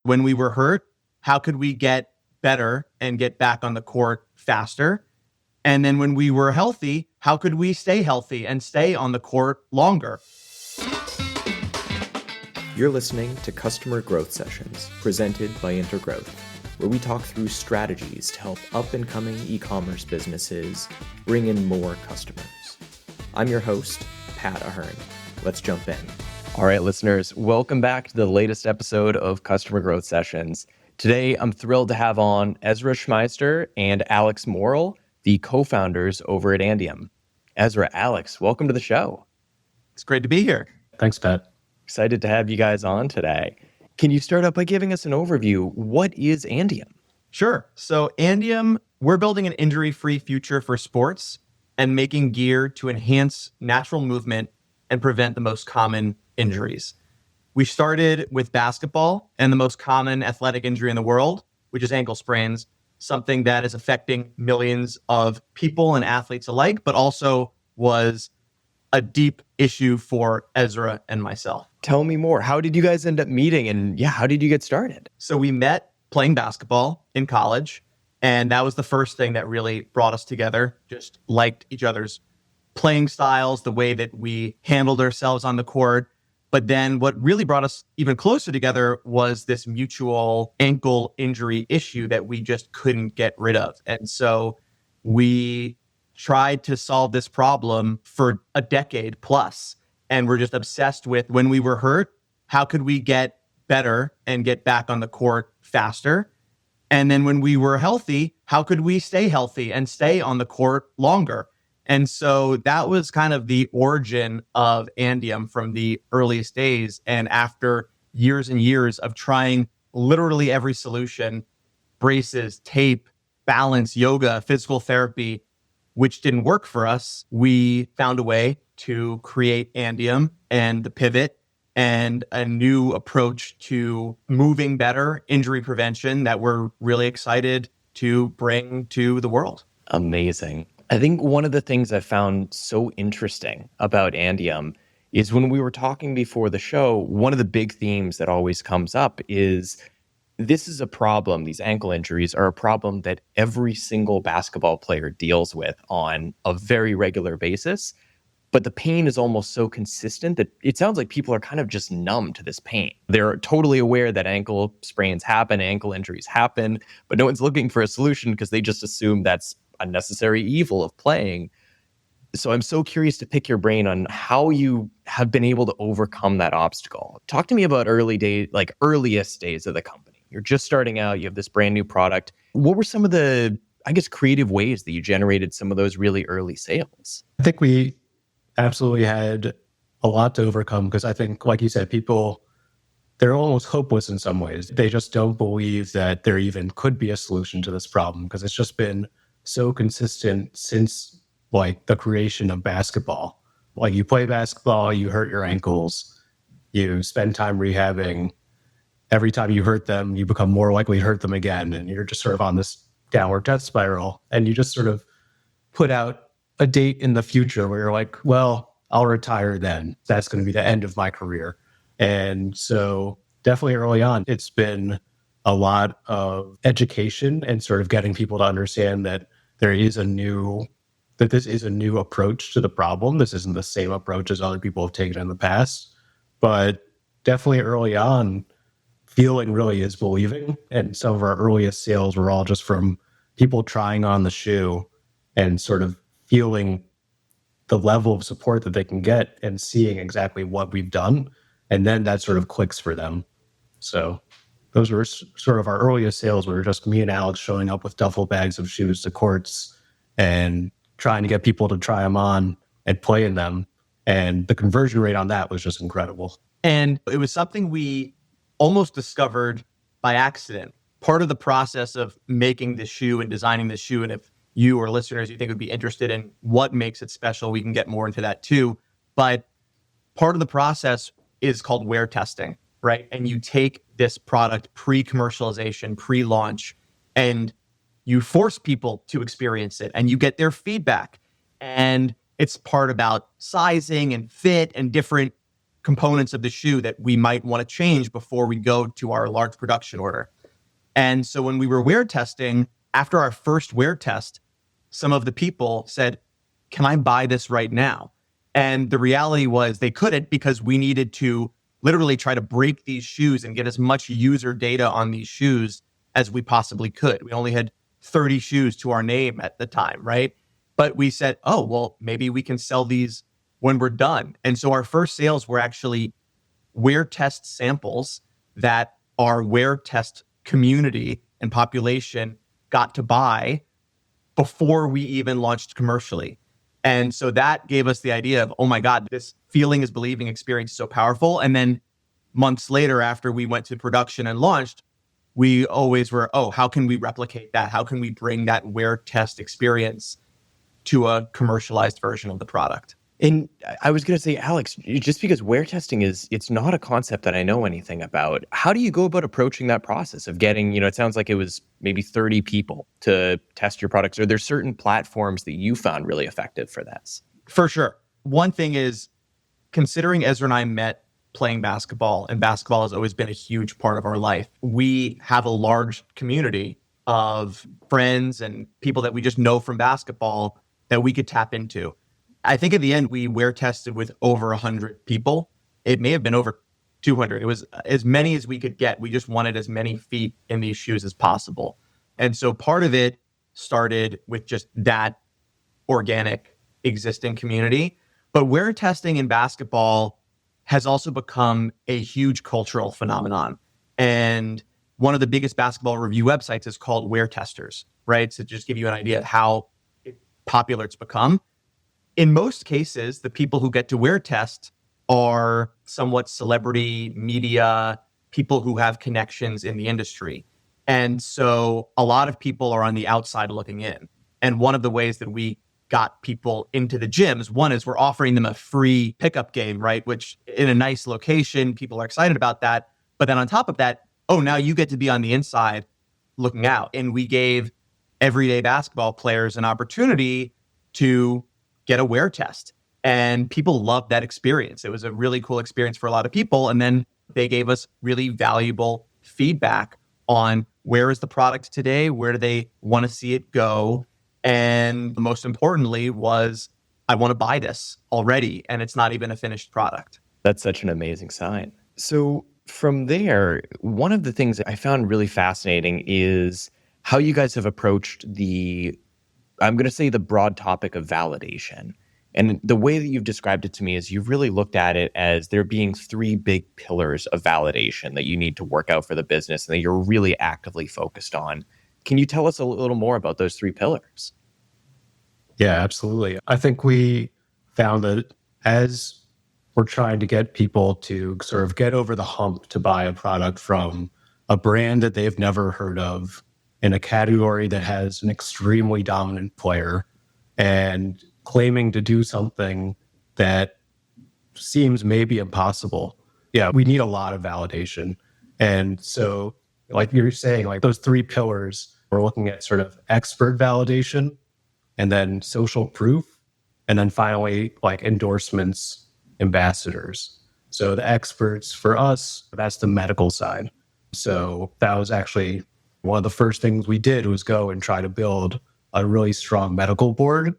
When we were hurt, how could we get better and get back on the court faster? And then when we were healthy, how could we stay healthy and stay on the court longer? You're listening to Customer Growth Sessions, presented by Intergrowth, where we talk through strategies to help up-and-coming e-commerce businesses bring in more customers. I'm your host, Pat Ahern. Let's jump in. All right, listeners, welcome back to the latest episode of Customer Growth Sessions. Today, I'm thrilled to have on Ezra Smyser and Alex Morel, the co-founders over at Andiem. Ezra, Alex, welcome to the show. It's great to be here. Thanks, Pat. Excited to have you guys on today. Can you start out by giving us an overview? What is Andiem? Sure. So Andiem, we're building an injury-free future for sports and making gear to enhance natural movement and prevent the most common injuries. We started with basketball and the most common athletic injury in the world, which is ankle sprains, something that is affecting millions of people and athletes alike, but also was a deep issue for Ezra and myself. Tell me more. How did you guys end up meeting, and how did you get started? So we met playing basketball in college, and that was the first thing that really brought us together. Just liked each other's playing styles, the way that we handled ourselves on the court. But then what really brought us even closer together was this mutual ankle injury issue that we just couldn't get rid of. And so we tried to solve this problem for a decade plus. And we're just obsessed with, when we were hurt, how could we get better and get back on the court faster? And then when we were healthy, how could we stay healthy and stay on the court longer? And so that was kind of the origin of Andiem from the earliest days. And after years and years of trying literally every solution, braces, tape, balance, yoga, physical therapy, which didn't work for us, we found a way to create Andiem and the pivot and a new approach to moving better, injury prevention that we're really excited to bring to the world. Amazing. I think one of the things I found so interesting about Andiem is when we were talking before the show, one of the big themes that always comes up is this is a problem. These ankle injuries are a problem that every single basketball player deals with on a very regular basis. But the pain is almost so consistent that it sounds like people are kind of just numb to this pain. They're totally aware that ankle sprains happen, ankle injuries happen, but no one's looking for a solution because they just assume that's a necessary evil of playing. So I'm so curious to pick your brain on how you have been able to overcome that obstacle. Talk to me about earliest days of the company. You're just starting out, you have this brand new product. What were some of the, creative ways that you generated some of those really early sales? I think we absolutely had a lot to overcome because I think, like you said, people, they're almost hopeless in some ways. They just don't believe that there even could be a solution to this problem because it's just been so consistent since the creation of basketball. Like, you play basketball, you hurt your ankles, you spend time rehabbing. Every time you hurt them, you become more likely to hurt them again. And you're just sort of on this downward death spiral. And you just sort of put out a date in the future where you're like, well, I'll retire then. That's going to be the end of my career. And so definitely early on, it's been a lot of education and sort of getting people to understand that this is a new approach to the problem. This isn't the same approach as other people have taken in the past. But definitely early on, feeling really is believing. And some of our earliest sales were all just from people trying on the shoe and sort of feeling the level of support that they can get and seeing exactly what we've done. And then that sort of clicks for them. So those were sort of our earliest sales, were just me and Alex showing up with duffel bags of shoes to courts and trying to get people to try them on and play in them. And the conversion rate on that was just incredible. And it was something we almost discovered by accident. Part of the process of making this shoe and designing this shoe, and if you or listeners you think would be interested in what makes it special, we can get more into that too. But part of the process is called wear testing, right? And you take this product pre-commercialization, pre-launch, and you force people to experience it and you get their feedback. And it's part about sizing and fit and different components of the shoe that we might want to change before we go to our large production order. And so when we were wear testing, after our first wear test, some of the people said, can I buy this right now? And the reality was they couldn't, because we needed to literally try to break these shoes and get as much user data on these shoes as we possibly could. We only had 30 shoes to our name at the time, right? But we said, oh, well, maybe we can sell these when we're done. And so our first sales were actually wear test samples that our wear test community and population got to buy before we even launched commercially. And so that gave us the idea of, oh my God, this feeling is believing experience is so powerful. And then months later, after we went to production and launched, we always were, oh, how can we replicate that? How can we bring that wear test experience to a commercialized version of the product? And I was going to say, Alex, just because wear testing it's not a concept that I know anything about. How do you go about approaching that process of getting, it sounds like it was maybe 30 people to test your products. Are there certain platforms that you found really effective for this? For sure. One thing is, considering Ezra and I met playing basketball, and basketball has always been a huge part of our life, we have a large community of friends and people that we just know from basketball that we could tap into. I think at the end, we wear tested with over 100 people. It may have been over 200. It was as many as we could get. We just wanted as many feet in these shoes as possible. And so part of it started with just that organic existing community. But wear testing in basketball has also become a huge cultural phenomenon. And one of the biggest basketball review websites is called Wear Testers, right? So just give you an idea of how popular it's become. In most cases, the people who get to wear test are somewhat celebrity, media, people who have connections in the industry. And so a lot of people are on the outside looking in. And one of the ways that we got people into the gyms, one is we're offering them a free pickup game, right? Which in a nice location, people are excited about that. But then on top of that, oh, now you get to be on the inside looking out. And we gave everyday basketball players an opportunity to get a wear test. And people loved that experience. It was a really cool experience for a lot of people. And then they gave us really valuable feedback on where is the product today? Where do they want to see it go? And most importantly was, I want to buy this already. And it's not even a finished product. That's such an amazing sign. So from there, one of the things that I found really fascinating is how you guys have approached I'm going to say the broad topic of validation. And the way that you've described it to me is you've really looked at it as there being three big pillars of validation that you need to work out for the business and that you're really actively focused on. Can you tell us a little more about those three pillars? Yeah, absolutely. I think we found that as we're trying to get people to sort of get over the hump to buy a product from a brand that they've never heard of in a category that has an extremely dominant player and claiming to do something that seems maybe impossible. Yeah, we need a lot of validation. And so, like you're saying, like those three pillars, we're looking at sort of expert validation and then social proof, and then finally like endorsements, ambassadors. So the experts for us, that's the medical side. So that was actually one of the first things we did was go and try to build a really strong medical board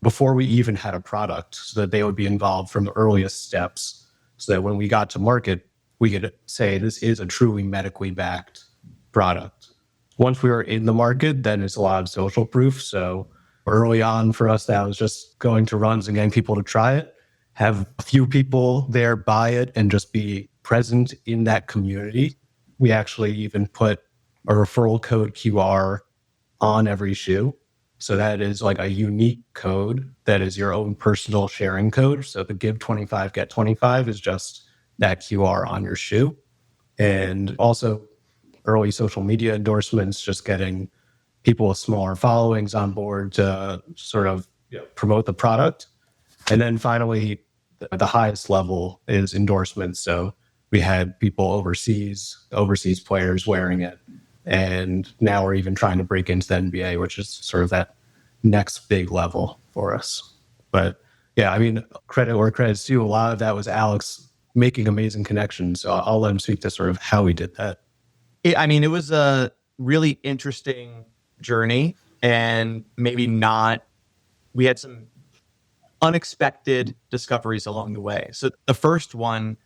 before we even had a product so that they would be involved from the earliest steps so that when we got to market, we could say this is a truly medically backed product. Once we were in the market, then it's a lot of social proof. So early on for us, that was just going to runs and getting people to try it, have a few people there buy it and just be present in that community. We actually even put a referral code QR on every shoe. So that is like a unique code that is your own personal sharing code. So the give 25, get 25 is just that QR on your shoe. And also early social media endorsements, just getting people with smaller followings on board to sort of promote the product. And then finally, the highest level is endorsements. So we had people overseas players wearing it. And now we're even trying to break into the NBA, which is sort of that next big level for us. But yeah, I mean, credit where credit's due. A lot of that was Alex making amazing connections. So I'll let him speak to sort of how he did that. It was a really interesting journey, and maybe not, we had some unexpected discoveries along the way. So the first one,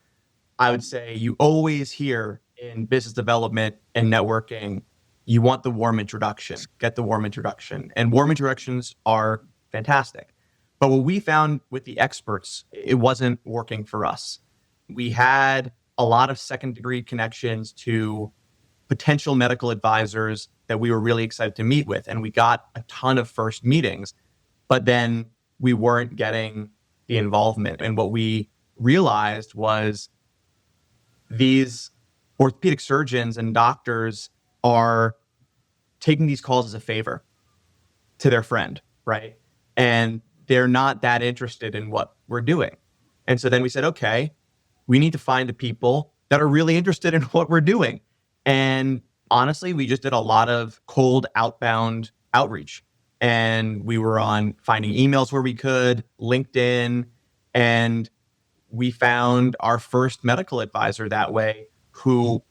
I would say, you always hear in business development and networking, you want the warm introduction, get the warm introduction. And warm introductions are fantastic. But what we found with the experts, it wasn't working for us. We had a lot of second degree connections to potential medical advisors that we were really excited to meet with. And we got a ton of first meetings, but then we weren't getting the involvement. And what we realized was these orthopedic surgeons and doctors are taking these calls as a favor to their friend, right? And they're not that interested in what we're doing. And so then we said, okay, we need to find the people that are really interested in what we're doing. And honestly, we just did a lot of cold outbound outreach. And we were on finding emails where we could, LinkedIn, and we found our first medical advisor that way, who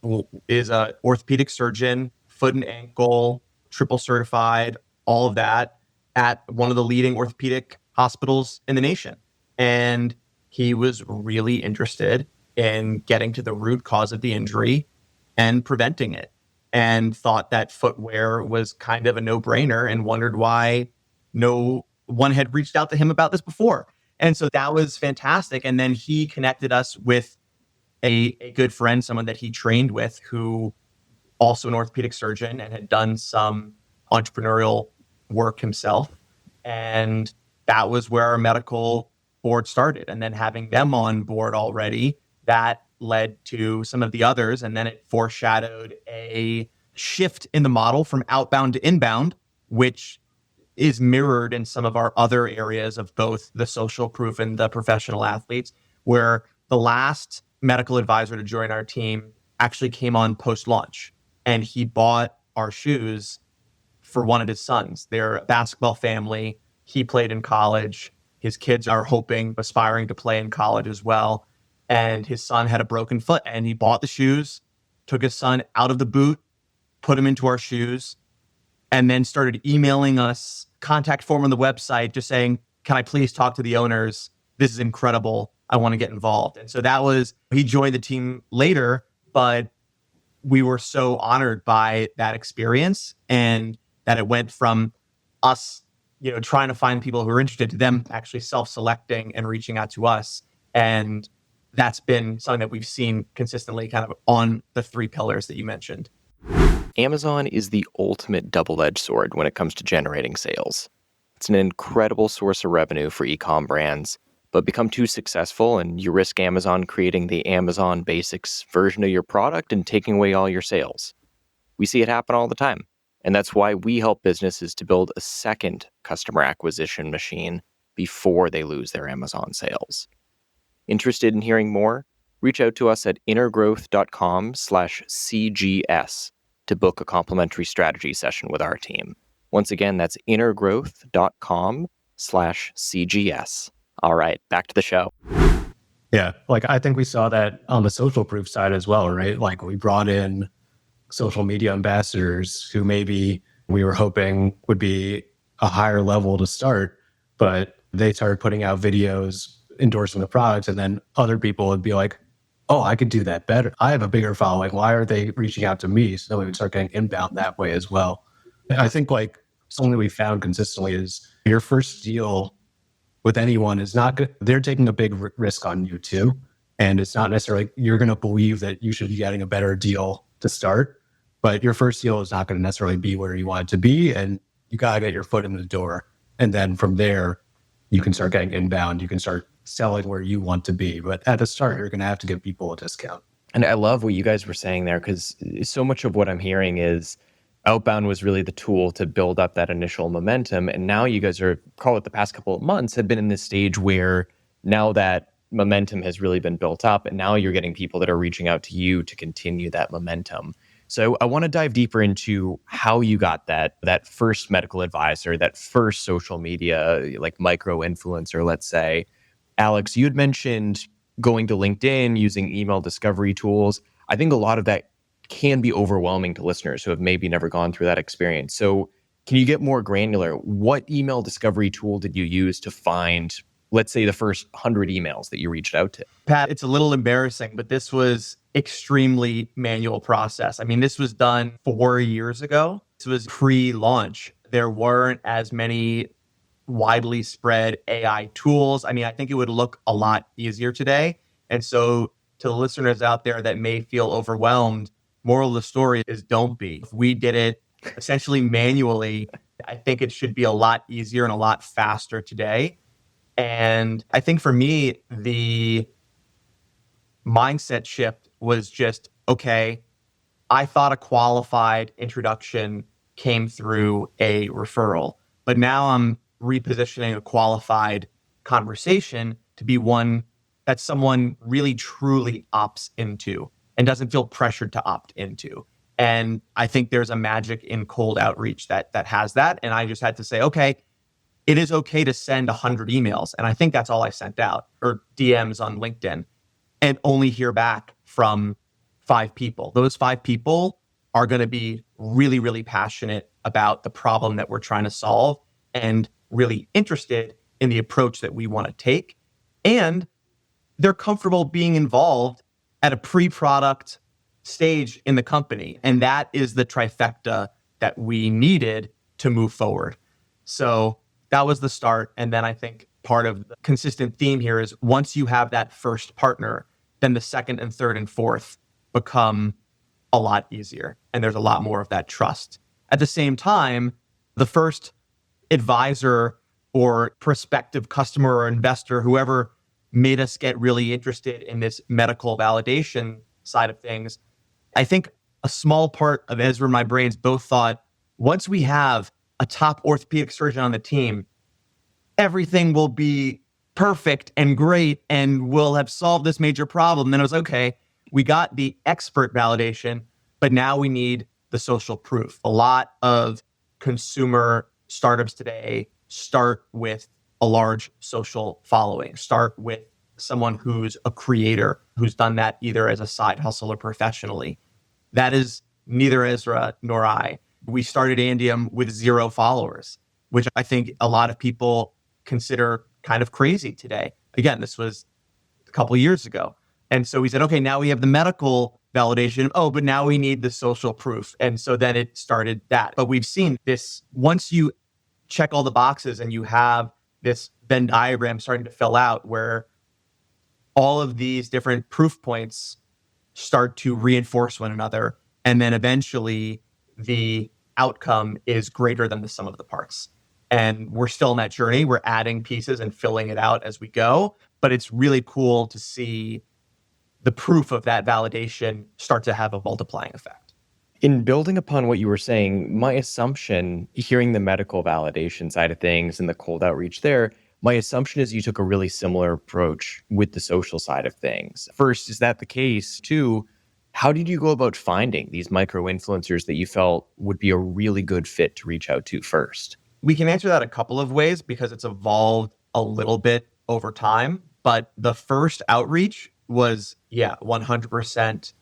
is a orthopedic surgeon, foot and ankle, triple certified, all of that, at one of the leading orthopedic hospitals in the nation. And he was really interested in getting to the root cause of the injury and preventing it, and thought that footwear was kind of a no-brainer, and wondered why no one had reached out to him about this before. And so that was fantastic. And then he connected us with a good friend, someone that he trained with, who also an orthopedic surgeon and had done some entrepreneurial work himself. And that was where our medical board started. And then having them on board already, that led to some of the others. And then it foreshadowed a shift in the model from outbound to inbound, which is mirrored in some of our other areas of both the social proof and the professional athletes, where the last medical advisor to join our team actually came on post-launch, and he bought our shoes for one of his sons. They're a basketball family. He played in college. His kids are aspiring to play in college as well. And his son had a broken foot, and he bought the shoes, took his son out of the boot, put him into our shoes, and then started emailing us contact form on the website, just saying, can I please talk to the owners? This is incredible. I want to get involved. And so he joined the team later, but we were so honored by that experience, and that it went from us, trying to find people who are interested, to them actually self-selecting and reaching out to us. And that's been something that we've seen consistently kind of on the three pillars that you mentioned. Amazon is the ultimate double-edged sword when it comes to generating sales. It's an incredible source of revenue for e-com brands, but become too successful and you risk Amazon creating the Amazon Basics version of your product and taking away all your sales. We see it happen all the time, and that's why we help businesses to build a second customer acquisition machine before they lose their Amazon sales. Interested in hearing more? Reach out to us at intergrowth.com/CGS to book a complimentary strategy session with our team. Once again, that's intergrowth.com/CGS. All right, back to the show. Yeah, I think we saw that on the social proof side as well, right? We brought in social media ambassadors who maybe we were hoping would be a higher level to start, but they started putting out videos endorsing the products, and then other people would be like, oh, I could do that better. I have a bigger following. Why are they reaching out to me? So then we would start getting inbound that way as well. I think something that we found consistently is your first deal with anyone is not good. They're taking a big risk on you too. And it's not necessarily you're going to believe that you should be getting a better deal to start, but your first deal is not going to necessarily be where you want it to be. And you got to get your foot in the door. And then from there, you can start getting inbound. You can start selling where you want to be. But at the start, you're going to have to give people a discount. And I love what you guys were saying there, because so much of what I'm hearing is outbound was really the tool to build up that initial momentum. And now you guys are, call it the past couple of months, have been in this stage where now that momentum has really been built up, and now you're getting people that are reaching out to you to continue that momentum. So I want to dive deeper into how you got that first medical advisor, that first social media, micro influencer, let's say. Alex, you had mentioned going to LinkedIn, using email discovery tools. I think a lot of that can be overwhelming to listeners who have maybe never gone through that experience. So can you get more granular? What email discovery tool did you use to find, let's say, the first 100 emails that you reached out to? Pat, it's a little embarrassing, but this was extremely manual process. I mean, this was done 4 years ago. This was pre-launch. There weren't as many widely spread AI tools. I mean, I think it would look a lot easier today. And so to the listeners out there that may feel overwhelmed, moral of the story is don't be. If we did it essentially manually, I think it should be a lot easier and a lot faster today. And I think for me, the mindset shift was just, okay, I thought a qualified introduction came through a referral, but now I'm repositioning a qualified conversation to be one that someone really truly opts into and doesn't feel pressured to opt into. And I think there's a magic in cold outreach that has that. And I just had to say, okay, it is okay to send 100 emails. And I think that's all I sent out, or DMs on LinkedIn, and only hear back from 5 people. Those 5 people are going to be really, really passionate about the problem that we're trying to solve and really interested in the approach that we want to take. And they're comfortable being involved at a pre-product stage in the company. And that is the trifecta that we needed to move forward. So that was the start. And then I think part of the consistent theme here is once you have that first partner, then the second and third and fourth become a lot easier. And there's a lot more of that trust. At the same time, the first advisor or prospective customer or investor, whoever made us get really interested in this medical validation side of things, I think a small part of Ezra and my brains both thought, once we have a top orthopedic surgeon on the team, everything will be perfect and great and we'll have solved this major problem. Then it was, okay, we got the expert validation, but now we need the social proof. A lot of consumer startups today start with a large social following, start with someone who's a creator, who's done that either as a side hustle or professionally. That is neither Ezra nor I. We started Andiem with 0 followers, which I think a lot of people consider kind of crazy today. Again, this was a couple of years ago. And so we said, okay, now we have the medical validation. Oh, but now we need the social proof. And so then it started that. But we've seen this, once you check all the boxes and you have this Venn diagram starting to fill out where all of these different proof points start to reinforce one another. And then eventually the outcome is greater than the sum of the parts. And we're still in that journey. We're adding pieces and filling it out as we go. But it's really cool to see the proof of that validation start to have a multiplying effect. In building upon what you were saying, my assumption, hearing the medical validation side of things and the cold outreach there, my assumption is you took a really similar approach with the social side of things. First, is that the case? 2, how did you go about finding these micro influencers that you felt would be a really good fit to reach out to first? We can answer that a couple of ways because it's evolved a little bit over time. But the first outreach was, 100%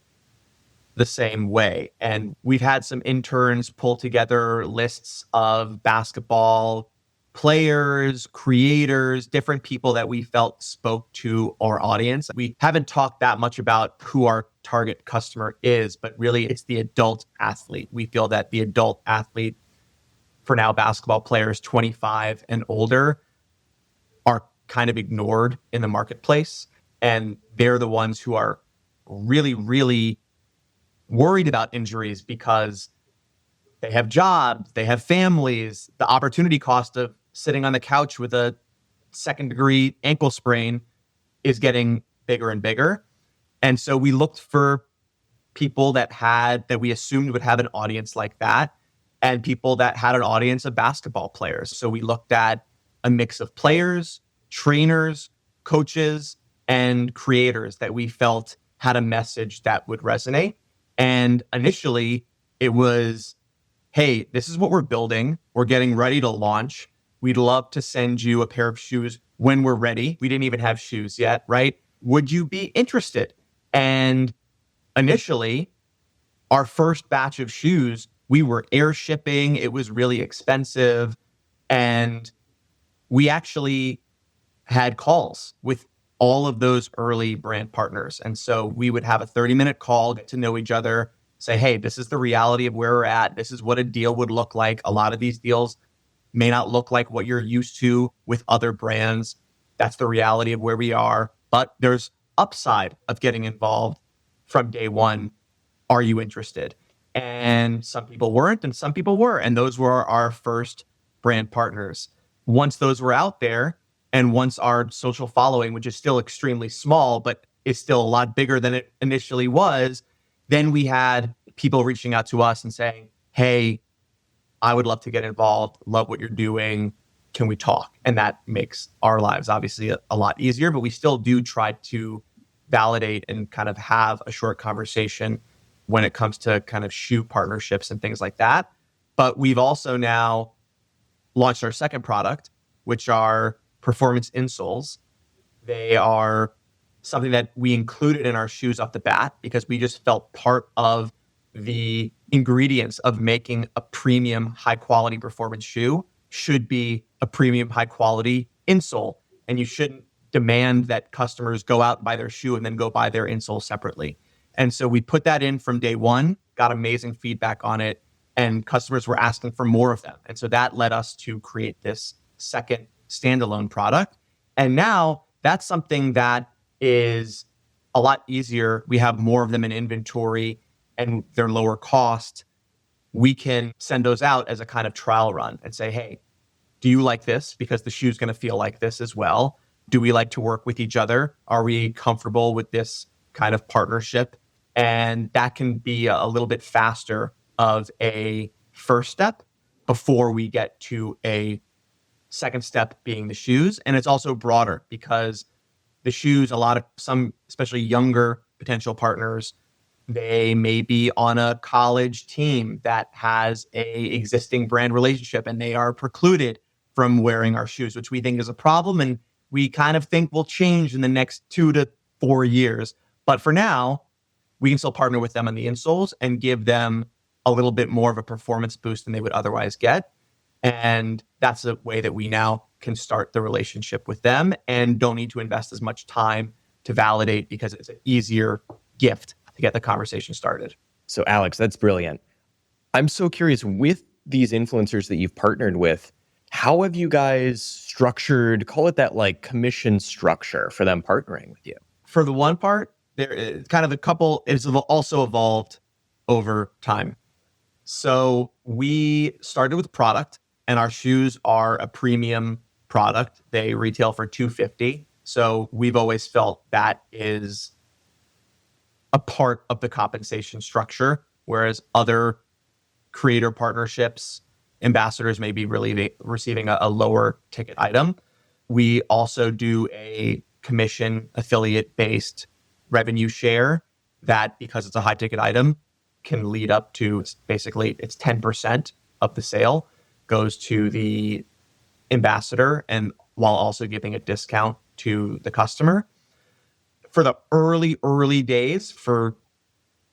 the same way. And we've had some interns pull together lists of basketball players, creators, different people that we felt spoke to our audience. We haven't talked that much about who our target customer is, but really it's the adult athlete. We feel that the adult athlete, for now basketball players 25 and older, are kind of ignored in the marketplace. And they're the ones who are really, really worried about injuries because they have jobs, they have families. The opportunity cost of sitting on the couch with a 2nd-degree ankle sprain is getting bigger and bigger. And so we looked for people that we assumed would have an audience like that, and people that had an audience of basketball players. So we looked at a mix of players, trainers, coaches, and creators that we felt had a message that would resonate. And initially it was, hey, this is what we're building. We're getting ready to launch. We'd love to send you a pair of shoes when we're ready. We didn't even have shoes yet, right? would you be interested? And initially, our first batch of shoes, we were air shipping. It was really expensive. And we actually had calls with all of those early brand partners. And so we would have a 30-minute call, get to know each other, say, hey, this is the reality of where we're at. This is what a deal would look like. A lot of these deals may not look like what you're used to with other brands. That's the reality of where we are. But there's upside of getting involved from day one. Are you interested? And some people weren't, and some people were. And those were our first brand partners. Once those were out there, and once our social following, which is still extremely small, but is still a lot bigger than it initially was, then we had people reaching out to us and saying, hey, I would love to get involved, love what you're doing. Can we talk? And that makes our lives obviously a lot easier, but we still do try to validate and kind of have a short conversation when it comes to kind of shoe partnerships and things like that. But we've also now launched our second product, which are performance insoles. They are something that we included in our shoes off the bat because we just felt part of the ingredients of making a premium high quality performance shoe should be a premium high quality insole. And you shouldn't demand that customers go out and buy their shoe and then go buy their insole separately. And so we put that in from day one, got amazing feedback on it, and customers were asking for more of them. And so that led us to create this second standalone product. And now that's something that is a lot easier. We have more of them in inventory and they're lower cost. We can send those out as a kind of trial run and say, hey, do you like this? Because the shoe's going to feel like this as well. Do we like to work with each other? Are we comfortable with this kind of partnership? And that can be a little bit faster of a first step before we get to a second step being the shoes. And it's also broader because the shoes, some, especially younger potential partners, they may be on a college team that has a existing brand relationship and they are precluded from wearing our shoes, which we think is a problem. And we kind of think will change in the next 2 to 4 years. But for now, we can still partner with them on the insoles and give them a little bit more of a performance boost than they would otherwise get. And that's a way that we now can start the relationship with them and don't need to invest as much time to validate because it's an easier gift to get the conversation started. So Alex, that's brilliant. I'm so curious, with these influencers that you've partnered with, how have you guys structured, call it that like commission structure for them partnering with you? For the one part, there is kind of a couple, it's also evolved over time. So we started with product and our shoes are a premium product. They retail for $250. So we've always felt that is a part of the compensation structure, whereas other creator partnerships, ambassadors may be really receiving a lower ticket item. We also do a commission affiliate-based revenue share that, because it's a high ticket item, can lead up to basically it's 10% of the sale goes to the ambassador, and while also giving a discount to the customer. For the early days, for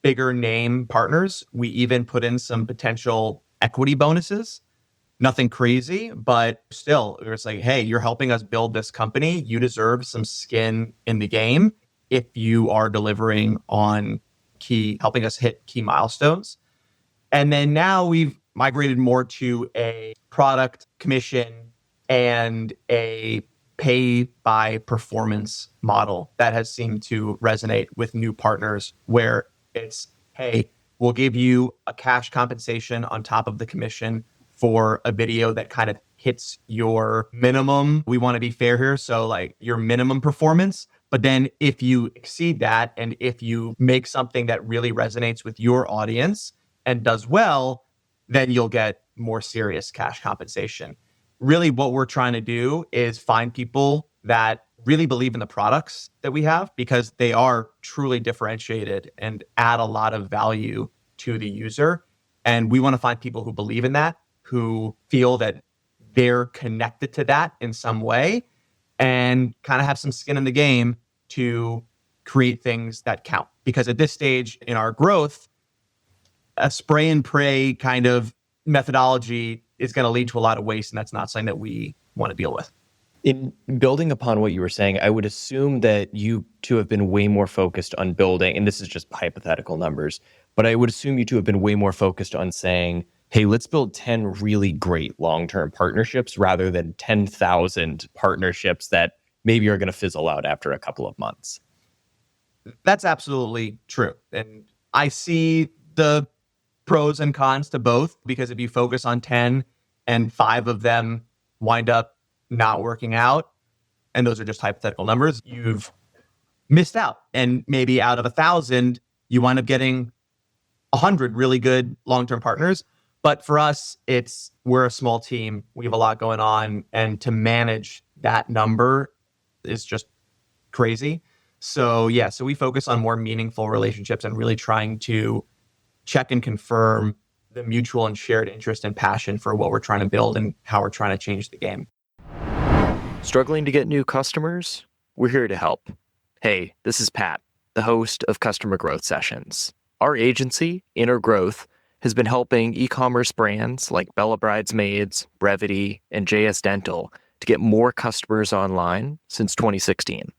bigger name partners, we even put in some potential equity bonuses. Nothing crazy, but still, it was like, hey, you're helping us build this company. You deserve some skin in the game if you are delivering on helping us hit key milestones. And then now we've migrated more to a product commission and a pay by performance model that has seemed to resonate with new partners, where it's, hey, we'll give you a cash compensation on top of the commission for a video that kind of hits your minimum. We want to be fair here. So like your minimum performance. But then if you exceed that, and if you make something that really resonates with your audience and does well, then you'll get more serious cash compensation. Really what we're trying to do is find people that really believe in the products that we have, because they are truly differentiated and add a lot of value to the user. And we want to find people who believe in that, who feel that they're connected to that in some way, and kind of have some skin in the game to create things that count. Because at this stage in our growth, a spray and pray kind of methodology is going to lead to a lot of waste, and that's not something that we want to deal with. In building upon what you were saying, I would assume that you two have been way more focused on building, and this is just hypothetical numbers, but I would assume you two have been way more focused on saying, hey, let's build 10 really great long-term partnerships rather than 10,000 partnerships that maybe are going to fizzle out after a couple of months. That's absolutely true. And I see the pros and cons to both, because if you focus on 10 and 5 of them wind up not working out, and those are just hypothetical numbers, you've missed out. And maybe out of 1,000, you wind up getting 100 really good long-term partners. But for us, we're a small team. We have a lot going on. And to manage that number is just crazy. So we focus on more meaningful relationships and really trying to check and confirm the mutual and shared interest and passion for what we're trying to build and how we're trying to change the game. Struggling to get new customers? We're here to help. Hey, this is Pat, the host of Customer Growth Sessions. Our agency, Intergrowth, has been helping e-commerce brands like Bella Bridesmaids, Brevity, and JS Dental to get more customers online since 2016.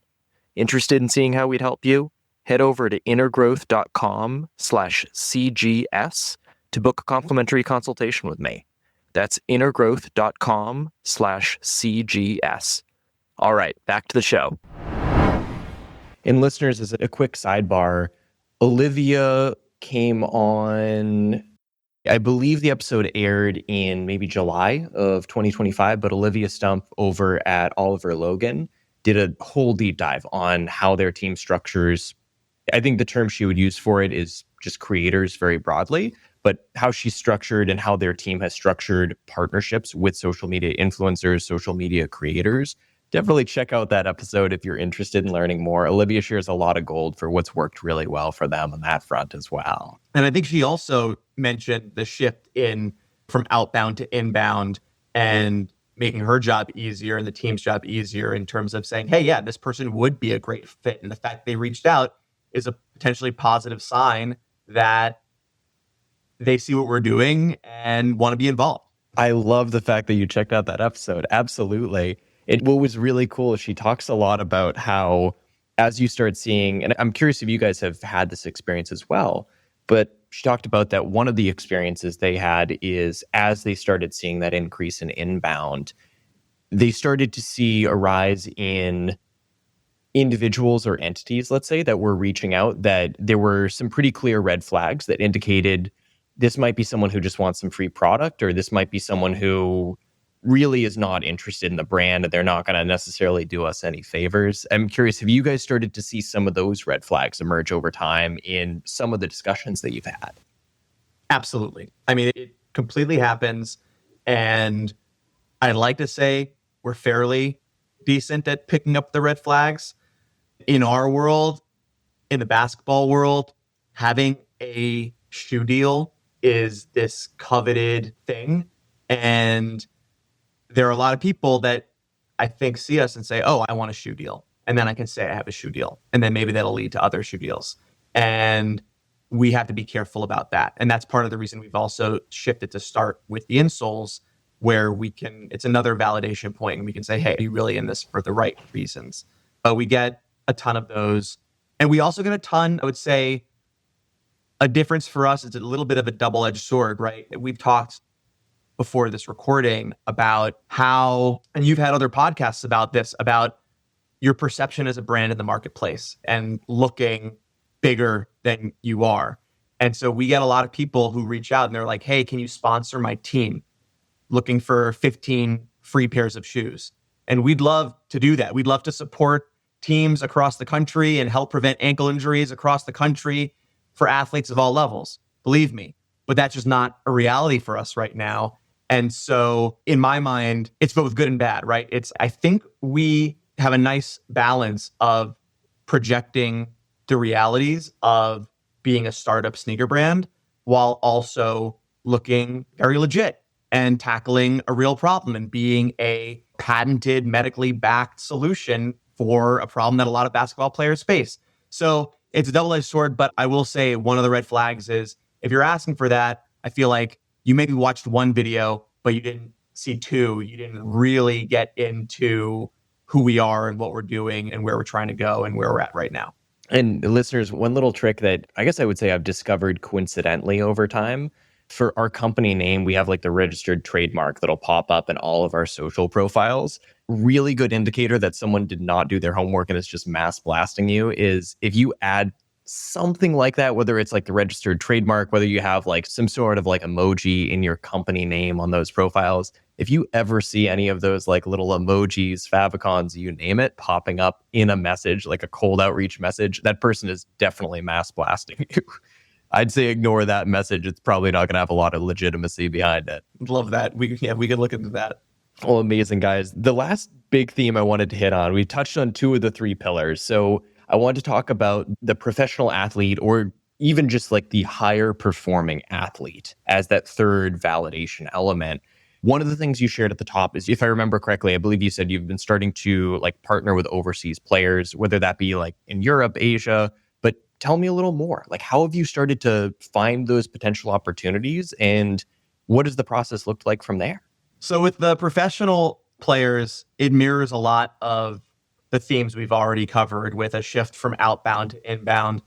Interested in seeing how we'd help you? Head over to intergrowth.com/CGS to book a complimentary consultation with me. That's intergrowth.com/CGS. All right, back to the show. And listeners, as a quick sidebar, Olivia came on, I believe the episode aired in maybe July of 2025, but Olivia Stump over at Oliver Logan did a whole deep dive on how their team structures. I think the term she would use for it is just creators very broadly, but how she's structured and how their team has structured partnerships with social media influencers, social media creators. Definitely check out that episode if you're interested in learning more. Olivia shares a lot of gold for what's worked really well for them on that front as well. And I think she also mentioned the shift from outbound to inbound and making her job easier and the team's job easier in terms of saying, hey, yeah, this person would be a great fit. And the fact they reached out is a potentially positive sign that they see what we're doing and want to be involved. I love the fact that you checked out that episode. Absolutely. What was really cool is she talks a lot about how, as you start seeing, and I'm curious if you guys have had this experience as well, but she talked about that one of the experiences they had is as they started seeing that increase in inbound, they started to see a rise in individuals or entities, let's say, that were reaching out, that there were some pretty clear red flags that indicated this might be someone who just wants some free product, or this might be someone who really is not interested in the brand and they're not going to necessarily do us any favors. I'm curious, have you guys started to see some of those red flags emerge over time in some of the discussions that you've had? Absolutely. I mean, it completely happens. And I'd like to say we're fairly decent at picking up the red flags. In our world, in the basketball world, having a shoe deal is this coveted thing. And there are a lot of people that I think see us and say, oh, I want a shoe deal. And then I can say I have a shoe deal. And then maybe that'll lead to other shoe deals. And we have to be careful about that. And that's part of the reason we've also shifted to start with the insoles, where it's another validation point and we can say, hey, are you really in this for the right reasons? But we get a ton of those. And we also get a ton, I would say, a difference for us is a little bit of a double-edged sword, right? We've talked before this recording about how, and you've had other podcasts about this, about your perception as a brand in the marketplace and looking bigger than you are. And so we get a lot of people who reach out and they're like, hey, can you sponsor my team? Looking for 15 free pairs of shoes. And we'd love to do that. We'd love to support teams across the country and help prevent ankle injuries across the country for athletes of all levels. Believe me. But that's just not a reality for us right now. And so in my mind, it's both good and bad, right? I think we have a nice balance of projecting the realities of being a startup sneaker brand while also looking very legit and tackling a real problem and being a patented, medically backed solution for a problem that a lot of basketball players face. So it's a double-edged sword, but I will say one of the red flags is if you're asking for that, I feel like you maybe watched one video, but you didn't see two. You didn't really get into who we are and what we're doing and where we're trying to go and where we're at right now. And listeners, one little trick that I guess I would say I've discovered coincidentally over time, for our company name, we have like the registered trademark that'll pop up in all of our social profiles. Really good indicator that someone did not do their homework and is just mass blasting you is if you add something like that, whether it's like the registered trademark, whether you have like some sort of like emoji in your company name on those profiles. If you ever see any of those like little emojis, favicons, you name it, popping up in a message, like a cold outreach message, that person is definitely mass blasting you. I'd say ignore that message. It's probably not going to have a lot of legitimacy behind it. Love that. We could look into that. Well, amazing, guys. The last big theme I wanted to hit on, we touched on two of the three pillars. So I wanted to talk about the professional athlete or even just like the higher performing athlete as that third validation element. One of the things you shared at the top is, if I remember correctly, I believe you said you've been starting to like partner with overseas players, whether that be like in Europe, Asia, but tell me a little more. Like, how have you started to find those potential opportunities and what does the process look like from there? So with the professional players, it mirrors a lot of the themes we've already covered with a shift from outbound to inbound.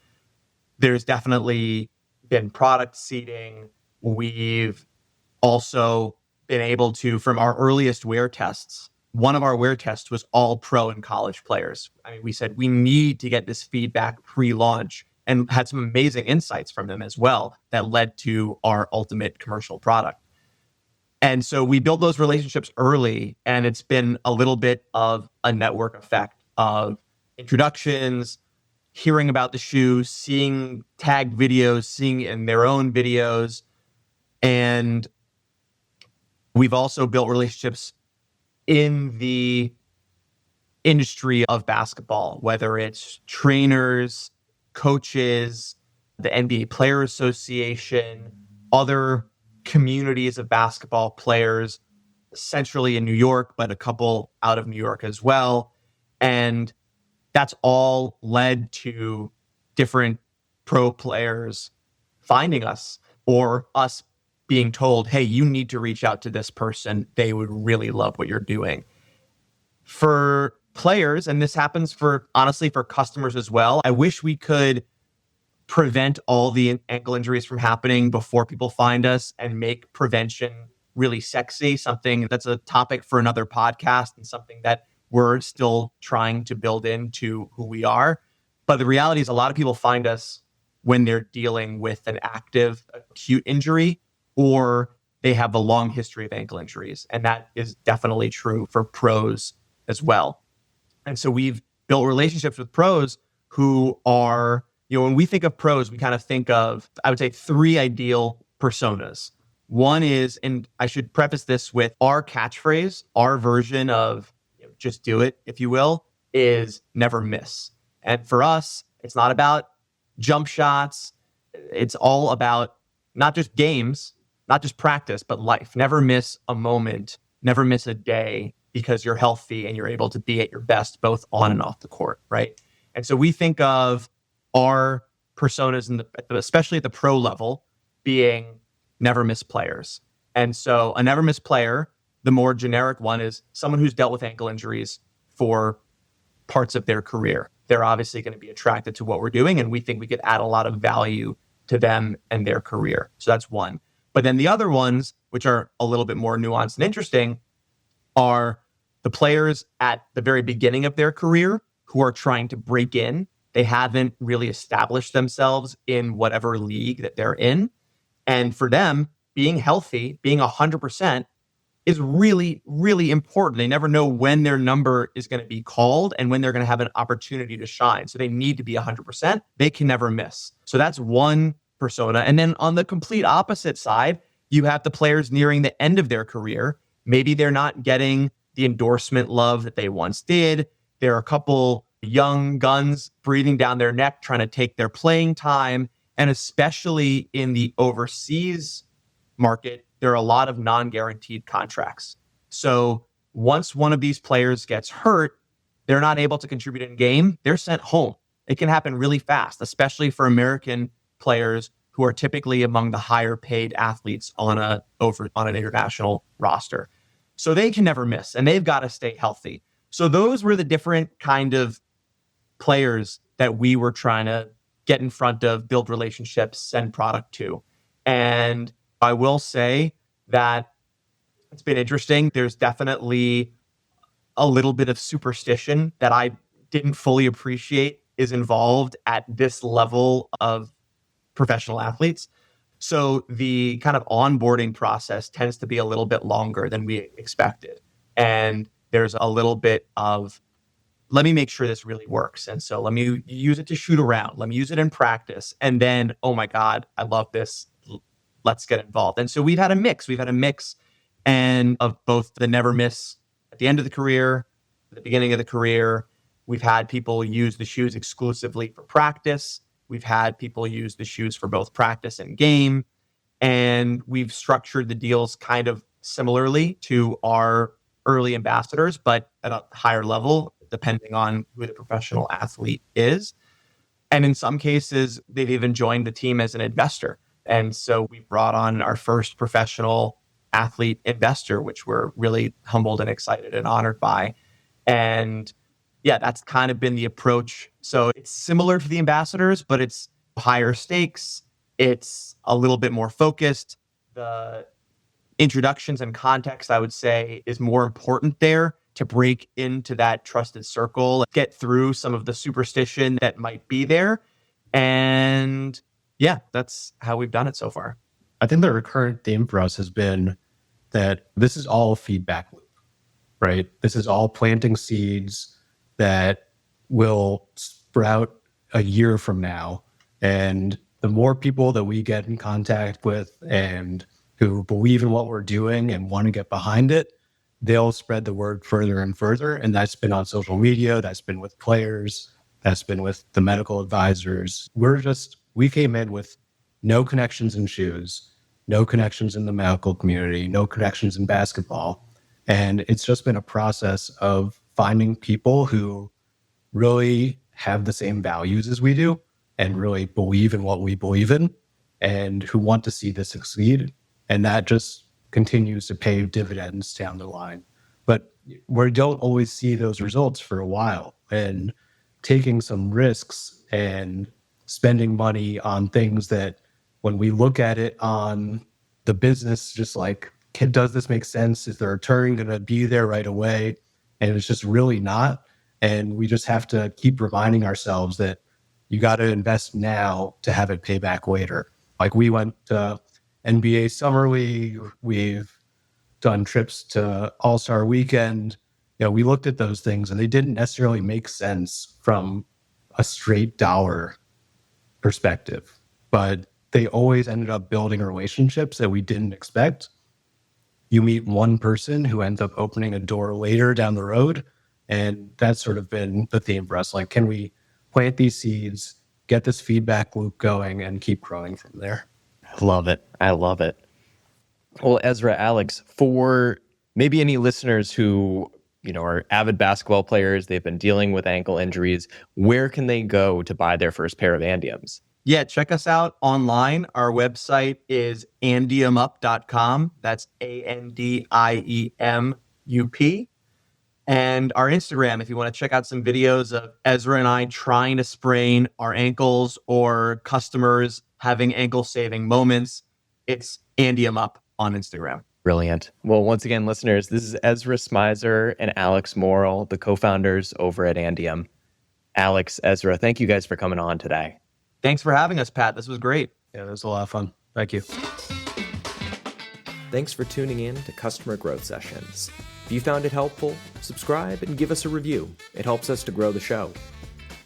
There's definitely been product seeding. We've also been able to, from our earliest wear tests, one of our wear tests was all pro and college players. I mean, we said we need to get this feedback pre-launch and had some amazing insights from them as well that led to our ultimate commercial product. And so we built those relationships early, and it's been a little bit of a network effect of introductions, hearing about the shoe, seeing tagged videos, seeing in their own videos. And we've also built relationships in the industry of basketball, whether it's trainers, coaches, the NBA Player Association, other communities of basketball players, centrally in New York, but a couple out of New York as well. And that's all led to different pro players finding us or us being told, hey, you need to reach out to this person. They would really love what you're doing. For players, and this happens for, honestly, for customers as well, I wish we could prevent all the ankle injuries from happening before people find us and make prevention really sexy, something that's a topic for another podcast and something that we're still trying to build into who we are. But the reality is a lot of people find us when they're dealing with an active acute injury or they have a long history of ankle injuries. And that is definitely true for pros as well. And so we've built relationships with pros who are, when we think of pros, we kind of think of, I would say, three ideal personas. One is, and I should preface this with our catchphrase, our version of just do it, if you will, is never miss. And for us, it's not about jump shots. It's all about not just games, not just practice, but life. Never miss a moment, never miss a day because you're healthy and you're able to be at your best, both on and off the court, right? And so we think of our personas, especially at the pro level, being never miss players. And so a never miss player, the more generic one, is someone who's dealt with ankle injuries for parts of their career. They're obviously going to be attracted to what we're doing, and we think we could add a lot of value to them and their career. So that's one. But then the other ones, which are a little bit more nuanced and interesting, are the players at the very beginning of their career who are trying to break in. They haven't really established themselves in whatever league that they're in. And for them, being healthy, being 100% is really, really important. They never know when their number is going to be called and when they're going to have an opportunity to shine. So they need to be 100%. They can never miss. So that's one persona. And then on the complete opposite side, you have the players nearing the end of their career. Maybe they're not getting the endorsement love that they once did. There are a couple young guns breathing down their neck, trying to take their playing time. And especially in the overseas market, there are a lot of non-guaranteed contracts. So once one of these players gets hurt, they're not able to contribute in game, they're sent home. It can happen really fast, especially for American players who are typically among the higher paid athletes on an international roster. So they can never miss, and they've got to stay healthy. So those were the different kind of players that we were trying to get in front of, build relationships, send product to. And I will say that it's been interesting. There's definitely a little bit of superstition that I didn't fully appreciate is involved at this level of professional athletes. So the kind of onboarding process tends to be a little bit longer than we expected. And there's a little bit of, let me make sure this really works. And so let me use it to shoot around. Let me use it in practice. And then, oh my God, I love this. Let's get involved. And so we've had a mix. We've had a mix and of both the never miss at the end of the career, the beginning of the career. We've had people use the shoes exclusively for practice. We've had people use the shoes for both practice and game. And we've structured the deals kind of similarly to our early ambassadors, but at a higher level, depending on who the professional athlete is. And in some cases, they've even joined the team as an investor. And so we brought on our first professional athlete investor, which we're really humbled and excited and honored by. And yeah, that's kind of been the approach. So it's similar to the ambassadors, but it's higher stakes. It's a little bit more focused. The introductions and context, I would say, is more important there to break into that trusted circle, get through some of the superstition that might be there. And yeah, that's how we've done it so far. I think the recurrent theme for us has been that this is all a feedback loop, right? This is all planting seeds that will sprout a year from now. And the more people that we get in contact with and who believe in what we're doing and want to get behind it, they'll spread the word further and further. And that's been on social media, that's been with players, that's been with the medical advisors. We came in with no connections in shoes, no connections in the medical community, no connections in basketball. And it's just been a process of finding people who really have the same values as we do and really believe in what we believe in and who want to see this succeed. And that just continues to pay dividends down the line. But we don't always see those results for a while. And taking some risks and spending money on things that when we look at it on the business, just like, does this make sense? Is the return going to be there right away? And it's just really not. And we just have to keep reminding ourselves that you got to invest now to have it pay back later. Like we went to NBA Summer League, we've done trips to All-Star Weekend. We looked at those things and they didn't necessarily make sense from a straight dollar perspective, but they always ended up building relationships that we didn't expect. You meet one person who ends up opening a door later down the road. And that's sort of been the theme for us. Like, can we plant these seeds, get this feedback loop going, and keep growing from there? I love it. I love it. Well, Ezra, Alex, for maybe any listeners who, are avid basketball players, they've been dealing with ankle injuries, where can they go to buy their first pair of Andiems? Yeah, check us out online. Our website is andiemup.com. That's ANDIEMUP. And our Instagram, if you want to check out some videos of Ezra and I trying to sprain our ankles or customers having ankle-saving moments, it's Andiem Up on Instagram. Brilliant. Well, once again, listeners, this is Ezra Smyser and Alex Morel, the co-founders over at Andiem. Alex, Ezra, thank you guys for coming on today. Thanks for having us, Pat. This was great. Yeah, it was a lot of fun. Thank you. Thanks for tuning in to Customer Growth Sessions. If you found it helpful, subscribe and give us a review. It helps us to grow the show.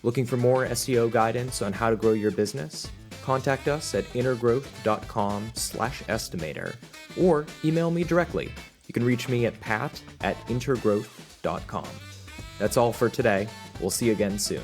Looking for more SEO guidance on how to grow your business? Contact us at intergrowth.com/estimator or email me directly. You can reach me at pat@intergrowth.com. That's all for today. We'll see you again soon.